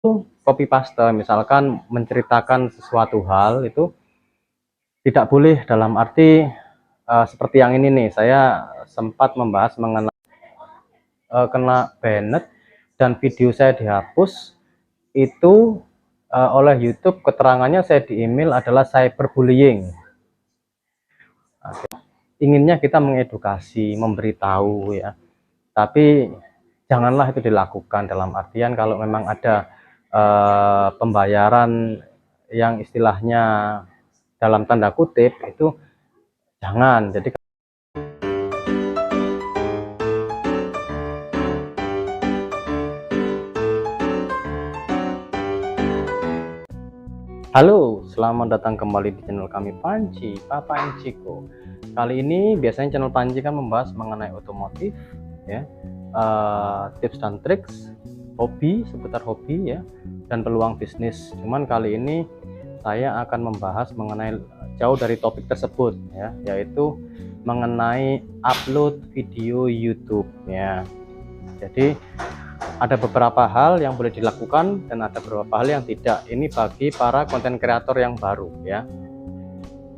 copy paste, misalkan menceritakan sesuatu hal itu tidak boleh dalam arti seperti yang ini nih, saya sempat membahas mengenai kena banned dan video saya dihapus itu oleh YouTube. Keterangannya saya di email adalah cyberbullying. Inginnya kita mengedukasi, memberitahu ya, tapi janganlah itu dilakukan dalam artian kalau memang ada pembayaran yang istilahnya dalam tanda kutip itu jangan. Jadi halo, selamat datang kembali di channel kami Panji, Papa Enciko. Kali ini biasanya channel Panji kan membahas mengenai otomotif ya, tips dan triks, hobi, seputar hobi ya, dan peluang bisnis. Cuman kali ini saya akan membahas mengenai jauh dari topik tersebut ya, yaitu mengenai upload video YouTube ya. Jadi ada beberapa hal yang boleh dilakukan dan ada beberapa hal yang tidak. Ini bagi para konten kreator yang baru ya.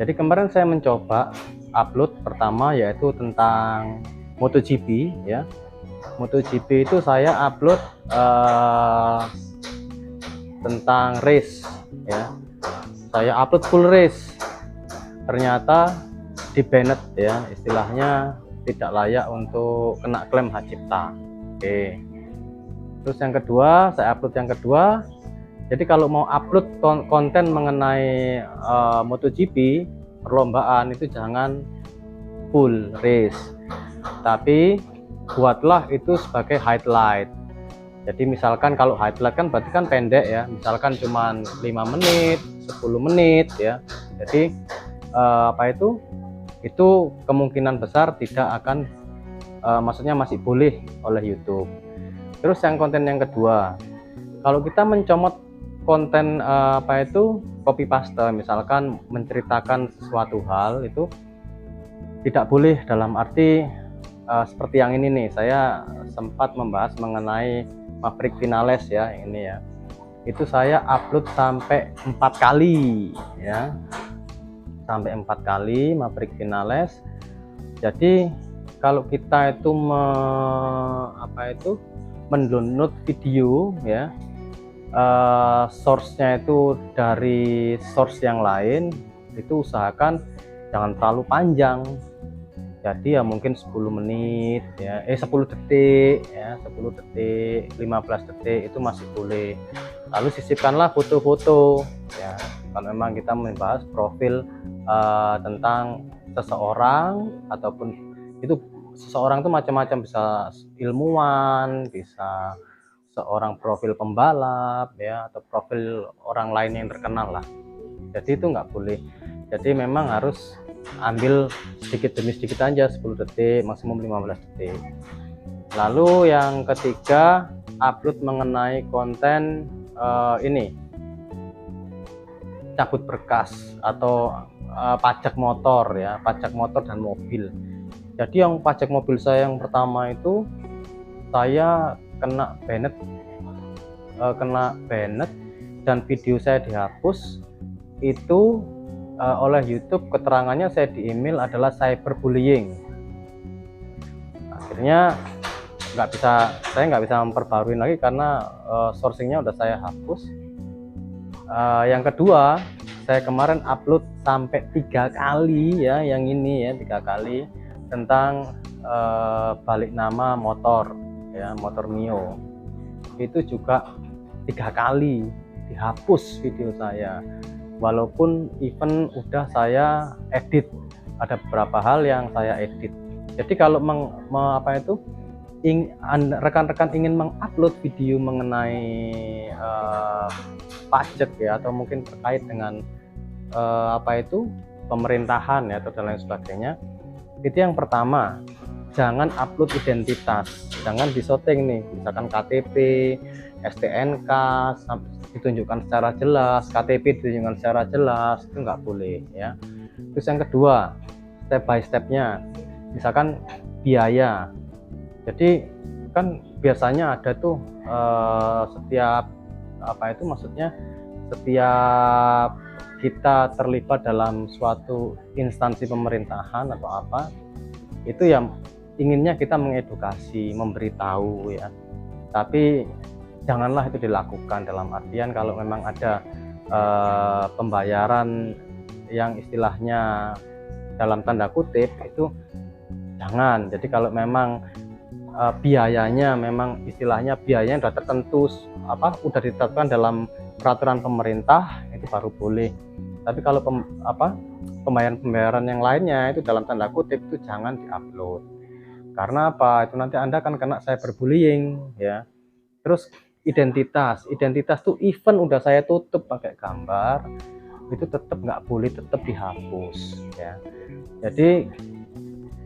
Jadi kemarin saya mencoba upload pertama yaitu tentang MotoGP ya. MotoGP itu saya upload tentang race ya. Saya upload full race. Ternyata di banned ya, istilahnya tidak layak untuk kena klaim hak cipta. Oke. Terus yang kedua, saya upload yang kedua. Jadi kalau mau upload konten mengenai MotoGP perlombaan itu jangan full race, tapi buatlah itu sebagai highlight. Jadi misalkan kalau highlight kan berarti kan pendek ya, misalkan cuman 5 menit, 10 menit ya. Jadi itu kemungkinan besar tidak akan maksudnya masih boleh oleh YouTube. Terus yang konten yang kedua, kalau kita mencomot konten copy paste, misalkan menceritakan sesuatu hal itu tidak boleh dalam arti seperti yang ini nih. Saya sempat membahas mengenai Maverick Vinales ya, ini ya. Itu saya upload sampai 4 kali ya. Sampai 4 kali Maverick Vinales. Jadi kalau kita itu mendownload video ya, source-nya itu dari source yang lain, itu usahakan jangan terlalu panjang. Jadi ya mungkin 10 menit ya, 10 detik ya, 10 detik, 15 detik itu masih boleh. Lalu sisipkanlah foto-foto ya, kalau memang kita membahas profil tentang seseorang, ataupun itu seseorang itu macam-macam, bisa ilmuwan, bisa seorang profil pembalap ya, atau profil orang lain yang terkenal lah. Jadi itu nggak boleh. Jadi memang harus ambil sedikit demi sedikit aja, 10 detik maksimum 15 detik. Lalu yang ketiga, upload mengenai konten ini cabut berkas atau pajak motor ya, pajak motor dan mobil. Jadi yang pajak mobil saya yang pertama itu saya kena banned dan video saya dihapus itu oleh YouTube. Keterangannya saya di email adalah cyberbullying. Akhirnya saya nggak bisa memperbarui lagi karena sourcingnya udah saya hapus. Yang kedua, saya kemarin upload sampai 3 kali ya, yang ini ya 3 kali tentang balik nama motor ya, motor Mio. Itu juga 3 kali dihapus video saya, walaupun even udah saya edit, ada beberapa hal yang saya edit. Jadi kalau rekan-rekan ingin mengupload video mengenai pajak ya, atau mungkin terkait dengan pemerintahan ya, atau dan lain sebagainya, itu yang pertama, jangan upload identitas, jangan disetting nih, misalkan KTP, STNK ditunjukkan secara jelas, KTP ditunjukkan secara jelas, itu nggak boleh ya. Terus yang kedua, step by stepnya, misalkan biaya. Jadi kan biasanya ada tuh setiap apa itu maksudnya, setiap kita terlibat dalam suatu instansi pemerintahan atau apa, itu yang inginnya kita mengedukasi, memberitahu ya. Tapi janganlah itu dilakukan, dalam artian kalau memang ada pembayaran yang istilahnya dalam tanda kutip itu jangan. Jadi kalau memang biayanya memang istilahnya biayanya sudah tertentu, udah ditetapkan dalam peraturan pemerintah, itu baru boleh. Tapi kalau pembayaran yang lainnya itu dalam tanda kutip itu jangan diupload. Karena apa? Itu nanti Anda akan kena cyberbullying ya. Terus identitas tuh even udah saya tutup pakai gambar, itu tetap nggak boleh, tetap dihapus ya. Jadi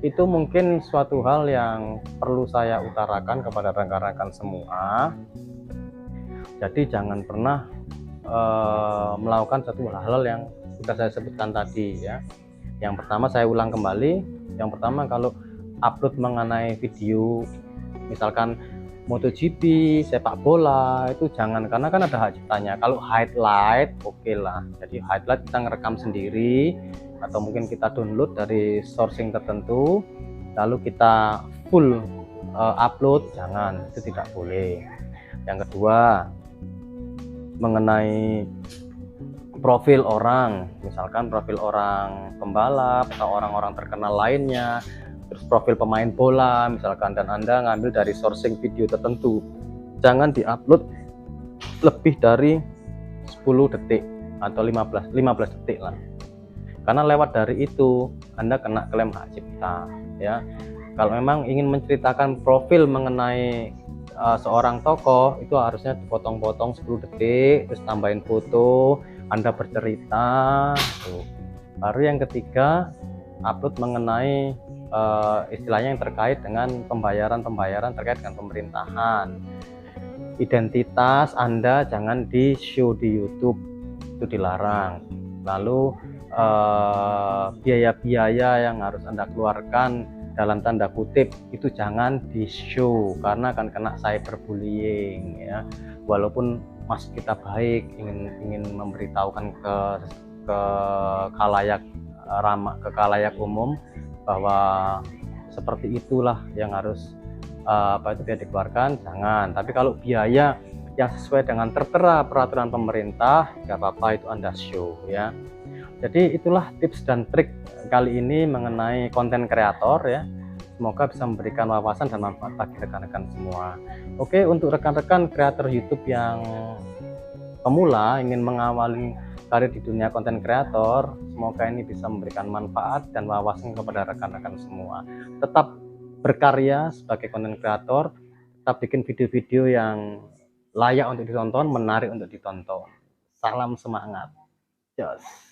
itu mungkin suatu hal yang perlu saya utarakan kepada rekan-rekan semua. Jadi jangan pernah melakukan satu hal-hal yang sudah saya sebutkan tadi ya. Yang pertama, saya ulang kembali, yang pertama kalau upload mengenai video misalkan MotoGP, sepak bola, itu jangan, karena kan ada hak ciptanya. Kalau highlight oke lah, jadi highlight kita ngerekam sendiri atau mungkin kita download dari sourcing tertentu lalu kita full upload, jangan, itu tidak boleh. Yang kedua, mengenai profil orang, misalkan profil orang pembalap atau orang-orang terkenal lainnya, terus profil pemain bola misalkan, dan Anda ngambil dari sourcing video tertentu, jangan diupload lebih dari 10 detik atau 15 detik lah, karena lewat dari itu Anda kena klaim hak cipta ya. Kalau memang ingin menceritakan profil mengenai seorang tokoh, itu harusnya dipotong-potong 10 detik, terus tambahin foto Anda bercerita tuh. Baru yang ketiga, upload mengenai istilahnya yang terkait dengan pembayaran terkait dengan pemerintahan. Identitas Anda jangan di show di YouTube, itu dilarang. Lalu biaya-biaya yang harus Anda keluarkan dalam tanda kutip itu jangan di show, karena akan kena cyberbullying ya. Walaupun mas kita baik, ingin memberitahukan ke khalayak umum bahwa seperti itulah yang harus biaya dikeluarkan, jangan. Tapi kalau biaya yang sesuai dengan tertera peraturan pemerintah, nggak apa-apa, itu Anda show ya. Jadi itulah tips dan trik kali ini mengenai konten kreator ya. Semoga bisa memberikan wawasan dan manfaat bagi rekan-rekan semua. Oke, untuk rekan-rekan kreator YouTube yang pemula ingin mengawali karir di dunia konten kreator, semoga ini bisa memberikan manfaat dan wawasan kepada rekan-rekan semua. Tetap berkarya sebagai konten kreator, tetap bikin video-video yang layak untuk ditonton, menarik untuk ditonton. Salam semangat. Jos.